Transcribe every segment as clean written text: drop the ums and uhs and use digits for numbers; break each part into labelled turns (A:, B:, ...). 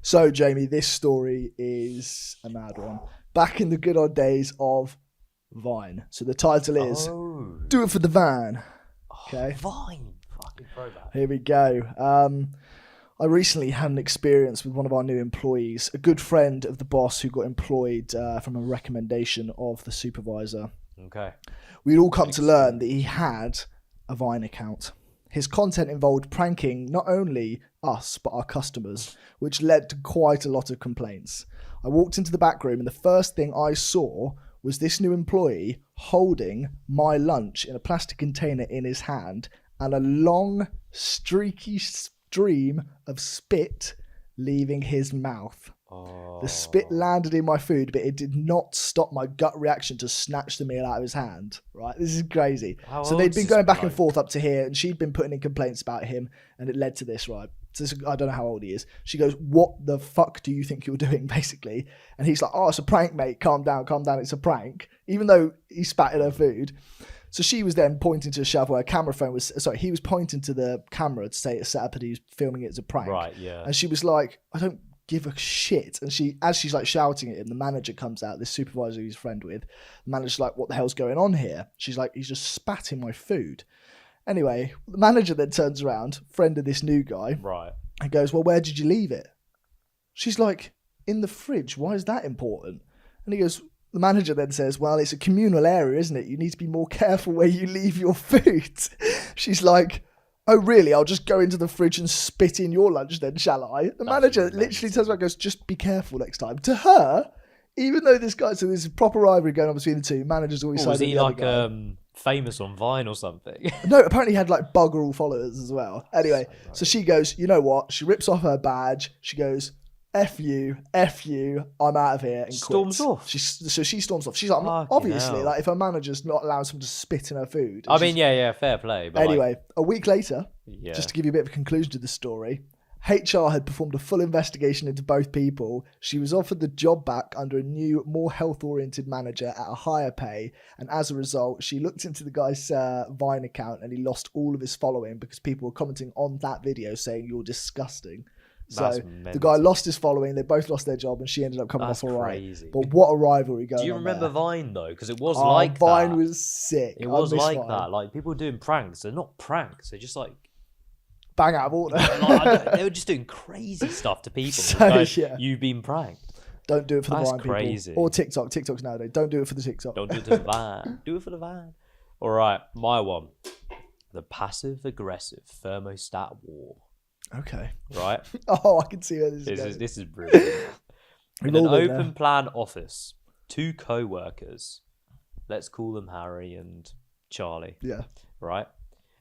A: So, Jamie, this story is a mad one. Back in the good old days of Vine. So the title is Do It for the Van. Okay.
B: Vine. Fucking throwback.
A: Here we go. I recently had an experience with one of our new employees, a good friend of the boss who got employed from a recommendation of the supervisor.
B: Okay.
A: We'd all come to learn that he had a Vine account. His content involved pranking not only us, but our customers, which led to quite a lot of complaints. I walked into the back room and the first thing I saw was this new employee holding my lunch in a plastic container in his hand and a long, streaky stream of spit leaving his mouth. The spit landed in my food, but it did not stop my gut reaction to snatch the meal out of his hand. Right? This is crazy. So they'd been going back and forth up to here, and she'd been putting in complaints about him, and it led to this, right? So I don't know how old he is. She goes, "What the fuck do you think you're doing?" basically. And he's like, "Oh, it's a prank, mate. Calm down, it's a prank." Even though he spat in her food. So she was then pointing to a shelf where a camera phone was... Sorry, he was pointing to the camera to say it's set up and he was filming it as a prank.
B: Right, yeah.
A: And she was like, "I don't give a shit." And as she's like shouting at him, the manager comes out, this supervisor he's friend with. The manager's like, "What the hell's going on here?" She's like, "He's just spat in my food." Anyway, the manager then turns around, friend of this new guy,
B: right,
A: and goes, "Well, where did you leave it?" She's like, "In the fridge. Why is that important?" And he goes, the manager then says, "Well, it's a communal area, isn't it? You need to be more careful where you leave your food." She's like, "Oh, really? I'll just go into the fridge and spit in your lunch then, shall I?" The manager literally turns around and goes, "Just be careful next time." To her, even though this guy, so there's a proper rivalry going on between the two, manager's always
B: was
A: siding
B: he
A: the
B: like
A: other guy.
B: Famous on Vine or something?
A: No, apparently he had like bugger all followers as well. Anyway, so she goes, "You know what?" She rips off her badge. She goes, F you, I'm out of here," and
B: storms
A: quits.
B: off.
A: So she storms off. She's like, obviously, like if her manager's not allowing someone to spit in her food.
B: I mean, yeah, fair play. But
A: anyway, a week later, just to give you a bit of a conclusion to the story, HR had performed a full investigation into both people. She was offered the job back under a new, more health-oriented manager at a higher pay. And as a result, she looked into the guy's Vine account and he lost all of his following because people were commenting on that video saying, "You're disgusting." So the guy lost his following, they both lost their job, and she ended up coming off all right.
B: Crazy.
A: But what a rivalry going on.
B: Do you remember
A: there.
B: Vine though? Because it was like
A: Vine
B: that.
A: was sick.
B: It was like Vine. That. Like people doing pranks. They're not pranks. They're just like
A: bang out of order.
B: They were just doing crazy stuff to people.
A: So,
B: you've been pranked.
A: Don't do it for the Vine
B: crazy.
A: people. Or TikTok. TikTok's nowadays. Don't do it for the TikTok.
B: Don't do it to the Vine. Do it for the Vine. All right, my one. The passive-aggressive thermostat war.
A: Okay.
B: Right?
A: Oh, I can see where this is going.
B: This is brilliant. In an open plan office, two co-workers, let's call them Harry and Charlie.
A: Yeah.
B: Right?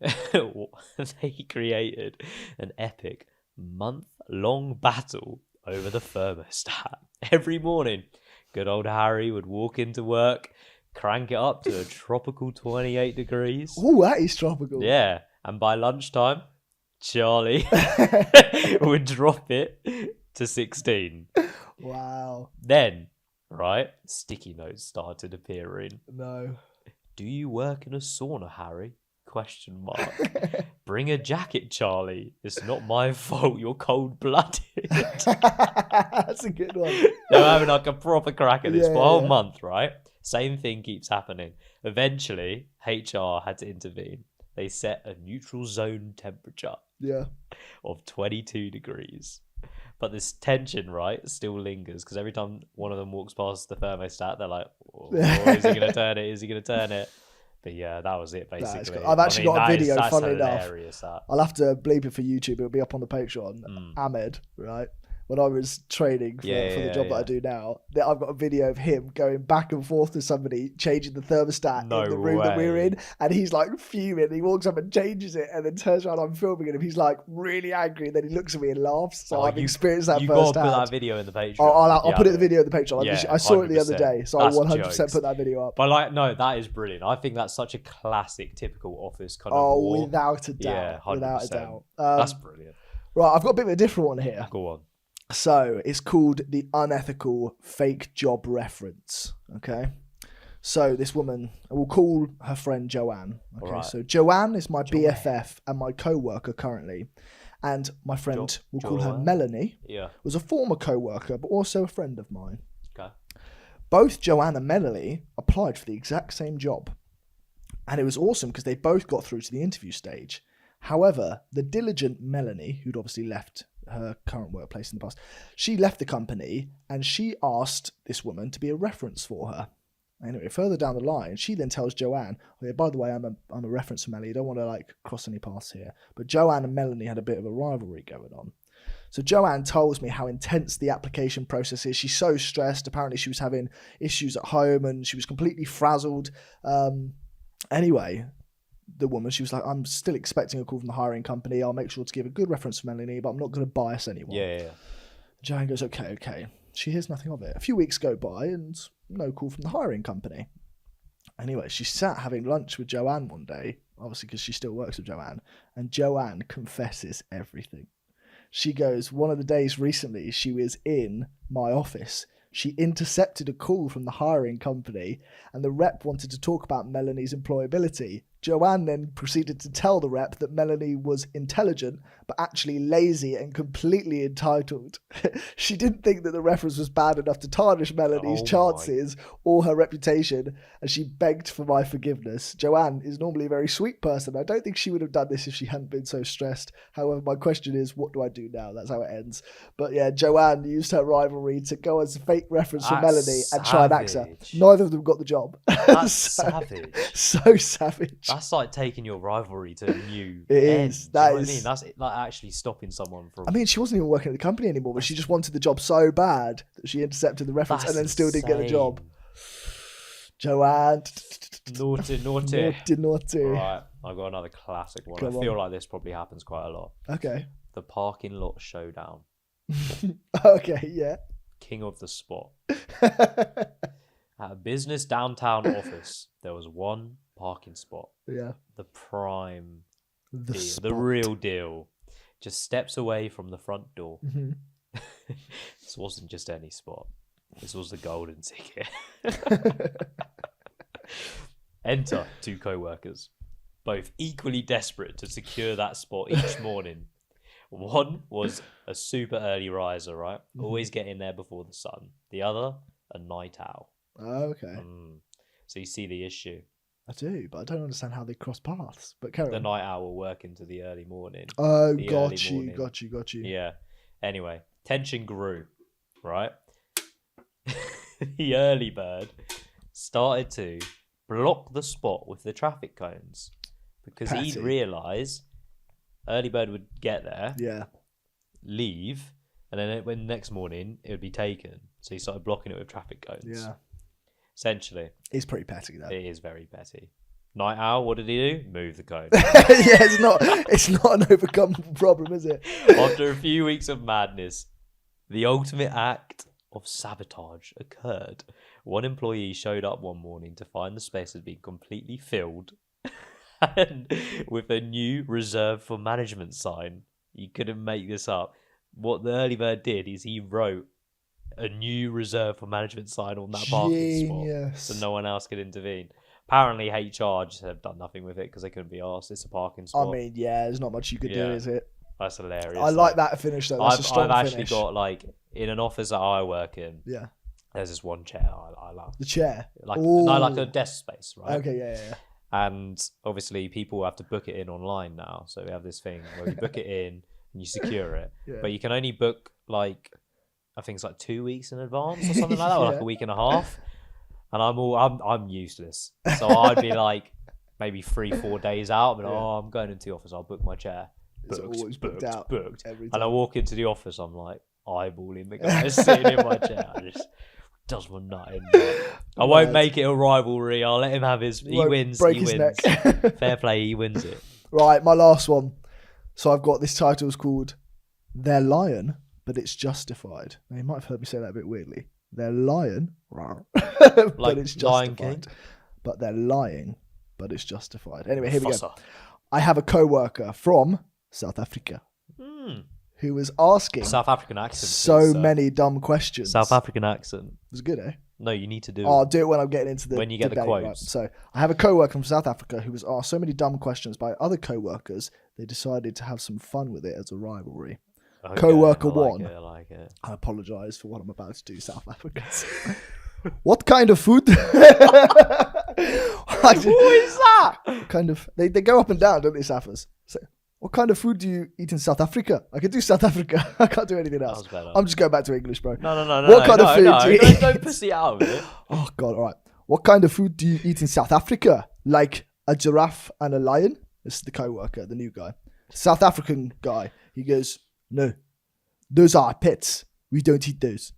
B: They created an epic month-long battle over the thermostat. Every morning, good old Harry would walk into work, crank it up to a tropical 28 degrees.
A: Oh, that is tropical.
B: Yeah. And by lunchtime, Charlie would drop it to 16.
A: Wow.
B: Then, right, sticky notes started appearing.
A: No.
B: "Do you work in a sauna, Harry? ? Bring a jacket, Charlie. It's not my fault. You're cold-blooded."
A: That's a good one.
B: They're having like a proper crack at this for a whole month, right? Same thing keeps happening. Eventually, HR had to intervene. They set a neutral zone temperature of 22 degrees. But this tension, right, still lingers because every time one of them walks past the thermostat, they're like, "Oh, is he going to turn it? Is he going to turn it?" But yeah, that was it basically.
A: I've actually got a video, funny enough.
B: That.
A: I'll have to bleep it for YouTube. It'll be up on the Patreon. Ahmed, right? When I was training for the job that I do now, I've got a video of him going back and forth to somebody, changing the thermostat in the room that we were in, and he's like fuming. He walks up and changes it, and then turns around. I'm filming it, and he's like really angry. And then he looks at me and laughs. So I've experienced that firsthand.
B: You got to put that video in the Patreon.
A: I'll put it in the video in the Patreon. I saw it the other day, so
B: That's
A: I'll 100%
B: jokes.
A: put that video up.
B: But no, that is brilliant. I think that's such a classic, typical office kind of war.
A: Without a doubt.
B: Yeah, 100%.
A: Without a doubt.
B: That's brilliant.
A: Right, I've got a bit of a different one here.
B: Go on.
A: So it's called the unethical fake job reference. Okay. So this woman, we'll call her friend Joanne. Okay. Right. So Joanne is my BFF and my co-worker currently. And my friend, we'll call her Melanie, was a former co-worker, but also a friend of mine.
B: Okay.
A: Both Joanne and Melanie applied for the exact same job. And it was awesome because they both got through to the interview stage. However, the diligent Melanie, who'd obviously left her current workplace in the past, she left the company and she asked this woman to be a reference for her. Anyway, further down the line, she then tells Joanne, "Oh yeah, by the way, I'm a reference for Melanie. You don't want to cross any paths here." But Joanne and Melanie had a bit of a rivalry going on. So Joanne tells me how intense the application process is. She's so stressed. Apparently she was having issues at home and she was completely frazzled. Anyway, the woman, she was like, "I'm still expecting a call from the hiring company. I'll make sure to give a good reference for Melanie, but I'm not going to bias anyone."
B: Yeah.
A: Joanne goes, okay. She hears nothing of it. A few weeks go by and no call from the hiring company. Anyway, she sat having lunch with Joanne one day, obviously because she still works with Joanne, and Joanne confesses everything. She goes, one of the days recently, she was in my office. She intercepted a call from the hiring company and the rep wanted to talk about Melanie's employability. Joanne then proceeded to tell the rep that Melanie was intelligent, but actually lazy and completely entitled. She didn't think that the reference was bad enough to tarnish Melanie's chances or her reputation, and she begged for my forgiveness. Joanne is normally a very sweet person. I don't think she would have done this if she hadn't been so stressed. However, my question is, what do I do now? That's how it ends. But yeah, Joanne used her rivalry to go as a fake reference for Melanie and try and axe her. Neither of them got the job.
B: That's savage.
A: So savage.
B: That's like taking your rivalry to a new
A: It
B: end.
A: is.
B: That is. I mean? That's like actually stopping someone from...
A: I mean, she wasn't even working at the company anymore, but she just wanted the job so bad that she intercepted the reference and then still didn't get the job. Joanne.
B: Naughty.
A: Naughty.
B: Right, I've got another classic one. I feel like this probably happens quite a lot.
A: Okay.
B: The parking lot showdown.
A: Okay, yeah.
B: King of the spot. At a business downtown office, there was one parking spot.
A: Yeah.
B: The prime
A: deal,
B: the real deal. Just steps away from the front door.
A: Mm-hmm.
B: This wasn't just any spot. This was the golden ticket. Enter two co-workers, both equally desperate to secure that spot each morning. One was a super early riser, right? Mm-hmm. Always getting there before the sun. The other, a night owl.
A: Oh, okay.
B: So you see the issue.
A: I do, but I don't understand how they cross paths. But carry on.
B: The night owl will work into the early morning.
A: Oh, got you.
B: Yeah. Anyway, tension grew, right? The early bird started to block the spot with the traffic cones because he'd realise early bird would get there, leave, and then when next morning it would be taken. So he started blocking it with traffic cones.
A: Yeah.
B: Essentially.
A: It's pretty petty, though.
B: It is very petty. Night owl, what did he do? Move the cone.
A: Yeah, it's not an overcome problem, is it?
B: After a few weeks of madness, the ultimate act of sabotage occurred. One employee showed up one morning to find the space had been completely filled and with a new reserved for management sign. You couldn't make this up. What the early bird did is he wrote a new reserve for management sign on that parking spot so no one else could intervene. Apparently HR just have done nothing with it because they couldn't be asked. It's a parking spot.
A: I mean, yeah, there's not much you could do, is it?
B: That's hilarious.
A: I like that finish though. That's a strong finish.
B: I've actually got in an office that I work in.
A: Yeah.
B: There's this one chair I love.
A: The chair?
B: Like a desk space, right?
A: Okay, yeah.
B: And obviously people have to book it in online now. So we have this thing where you book it in and you secure it. But you can only book I think it's 2 weeks in advance or something like that, or a week and a half. And I'm useless. So I'd be maybe 3-4 days out, but I'm going into the office, I'll book my chair. Booked. And I walk into the office, I'm eyeballing the guy sitting in my chair. I just does my nut in. I won't make it a rivalry. I'll let him have his. He wins. Fair play. He wins it.
A: Right, my last one. So I've got this title is called "They're Lying, but It's Justified." Now, you might have heard me say that a bit weirdly. They're lying, but it's justified. But they're lying, but it's justified. Anyway, here we go. I have a co-worker from South Africa who was asking
B: South African accent.
A: So many dumb questions.
B: South African accent.
A: It was good, eh?
B: No, you need to do
A: I'll do it when I'm getting into the
B: when you get
A: debate,
B: the quotes.
A: Right? So I have a co-worker from South Africa who was asked so many dumb questions by other co-workers, they decided to have some fun with it as a rivalry.
B: Okay,
A: Co-worker
B: I like
A: one.
B: It, I like it.
A: I apologise for what I'm about to do, South Africans. What kind of food?
B: What is that?
A: Kind of. They go up and down, don't they, Saffers? So, what kind of food do you eat in South Africa? I can do South Africa. I can't do anything else. I'm just going back to English, bro.
B: No.
A: What kind of food do you eat?
B: Don't pussy out of it.
A: Oh, God, all right. What kind of food do you eat in South Africa? Like a giraffe and a lion? This is the co-worker, the new guy. South African guy. He goes, no, those are our pets. We don't eat those.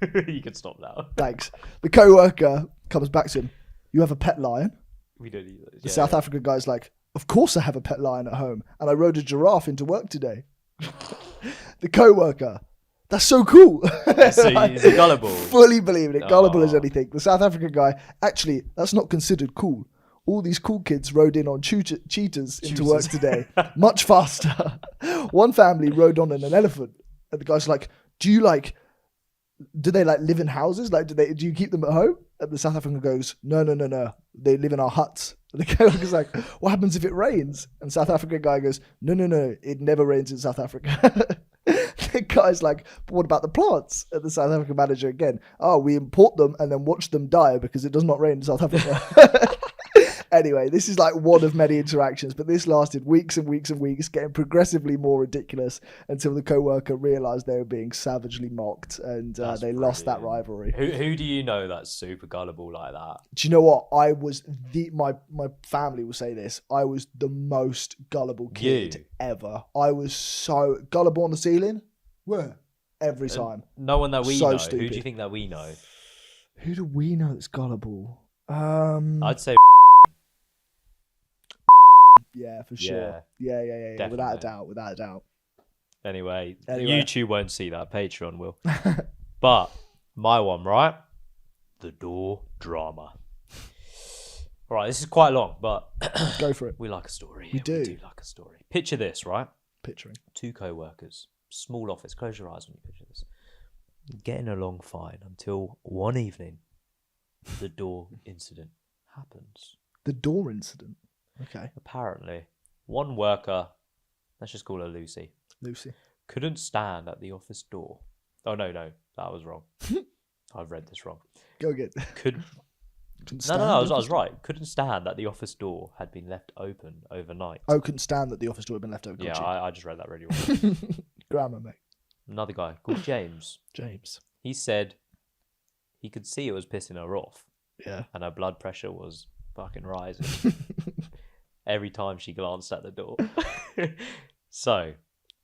B: You can stop now.
A: Thanks. The co-worker comes back to him. You have a pet lion?
B: We don't eat those.
A: The South African guy's like, of course I have a pet lion at home, and I rode a giraffe into work today. The co-worker, that's so cool.
B: So is he gullible?
A: Fully believing it, gullible as anything. The South African guy, actually, that's not considered cool. All these cool kids rode in on cheetahs into work today, much faster. One family rode on an elephant, and the guy's like, do they live in houses? Do you keep them at home? And the South African goes, no. They live in our huts. And the guy like, what happens if it rains? And South African guy goes, no. It never rains in South Africa. The guy's like, but what about the plants? And the South African manager again, we import them and then watch them die because it does not rain in South Africa. Anyway, this is like one of many interactions, but this lasted weeks and weeks and weeks, getting progressively more ridiculous until the co-worker realised they were being savagely mocked, and they lost that rivalry.
B: Who do you know that's super gullible like that?
A: Do you know what? I was my family will say this. I was the most gullible kid ever. I was so gullible on the ceiling. Where? Every time.
B: No one that we
A: so
B: know.
A: Stupid.
B: Who do you think that we know?
A: Who do we know that's gullible?
B: I'd say.
A: Yeah, for sure. Yeah.
B: Definitely.
A: Without a doubt.
B: Anyway, YouTube won't see that. Patreon will. But my one, right? The door drama. All right, this is quite long, but
A: go for it.
B: We like a story.
A: We do
B: like a story. Picture this, right?
A: Picturing
B: 2 co-workers, small office. Close your eyes when you picture this. Getting along fine until one evening, the door incident happens.
A: The door incident. Okay.
B: Apparently, one worker, let's just call her Lucy, couldn't stand at the office door. Oh, no, that was wrong. I've read this wrong.
A: Go again.
B: No, I was right. Couldn't stand that the office door had been left open overnight.
A: Oh, couldn't stand that the office door had been left open.
B: Yeah, I just read that really wrong.
A: Grammar, mate.
B: Another guy called James. He said he could see it was pissing her off.
A: Yeah.
B: And her blood pressure was fucking rising. Every time she glanced at the door. So,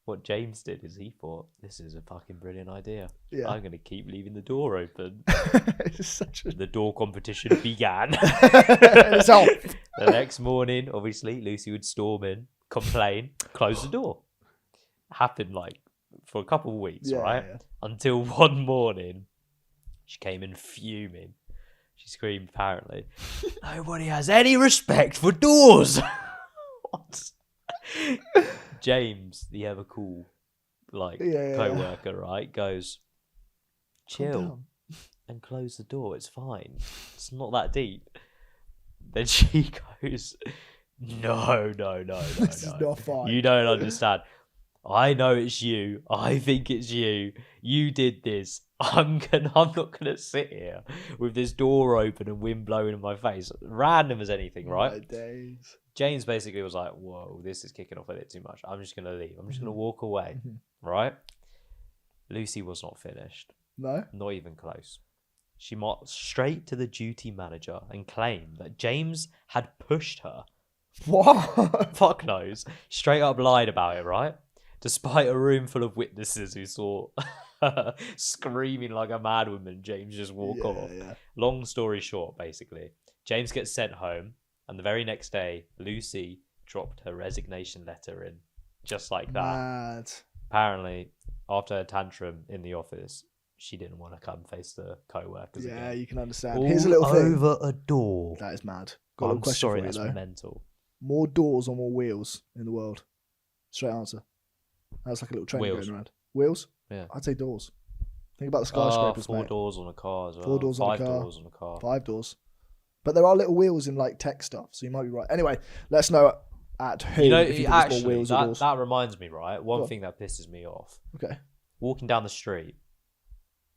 B: what James did is he thought, this is a fucking brilliant idea. Yeah. I'm going to keep leaving the door open. The door competition began. The next morning, obviously, Lucy would storm in, complain, close the door. Happened for a couple of weeks, right? Yeah. Until one morning, she came in fuming. She screamed, apparently, nobody has any respect for doors. What? James, the ever cool, co-worker, right, goes, chill and close the door. It's fine. It's not that deep. Then she goes, no.
A: This is not fine.
B: You don't understand. I know it's you. I think it's you. You did this. I'm not gonna sit here with this door open and wind blowing in my face. Random as anything, right?
A: My days.
B: James basically was like, whoa, this is kicking off a bit too much. I'm just gonna leave. I'm just gonna walk away. Right? Lucy was not finished.
A: No?
B: Not even close. She marched straight to the duty manager and claimed that James had pushed her.
A: What?
B: Fuck knows. Straight up lied about it, right? Despite a room full of witnesses who saw screaming like a madwoman, James just walk off. Yeah. Long story short, basically, James gets sent home, and the very next day, Lucy dropped her resignation letter in, just like that.
A: Mad.
B: Apparently, after a tantrum in the office, she didn't want to come face the co-workers again.
A: Yeah, you can understand. Here's a little thing.
B: Over a door.
A: That is mad. Got a little question for you,
B: that's
A: though.
B: Mental.
A: More doors or more wheels in the world? Straight answer. That's like a little train going around. Wheels?
B: Yeah.
A: I'd say doors. Think about the skyscrapers,
B: four
A: mate.
B: doors on a car as well.
A: 4 doors on a car.
B: 5 doors on a car.
A: 5 doors. But there are little wheels in like tech stuff, so you might be right. Anyway, let's know at who.
B: You know,
A: if you think there's more wheels or doors.
B: that reminds me, right? One thing that pisses me off.
A: Okay.
B: Walking down the street.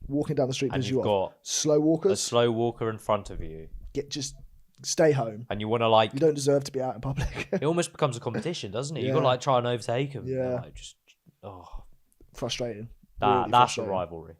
A: Walking down the street
B: and
A: pisses
B: you've
A: you off.
B: got
A: Slow walkers.
B: a slow walker in front of you.
A: Just stay home.
B: And you want to like.
A: You don't deserve to be out in public.
B: It almost becomes a competition, doesn't it?
A: Yeah.
B: You got to like try and overtake them.
A: Yeah.
B: Like, just
A: Frustrating.
B: That's
A: frustrating.
B: a rivalry.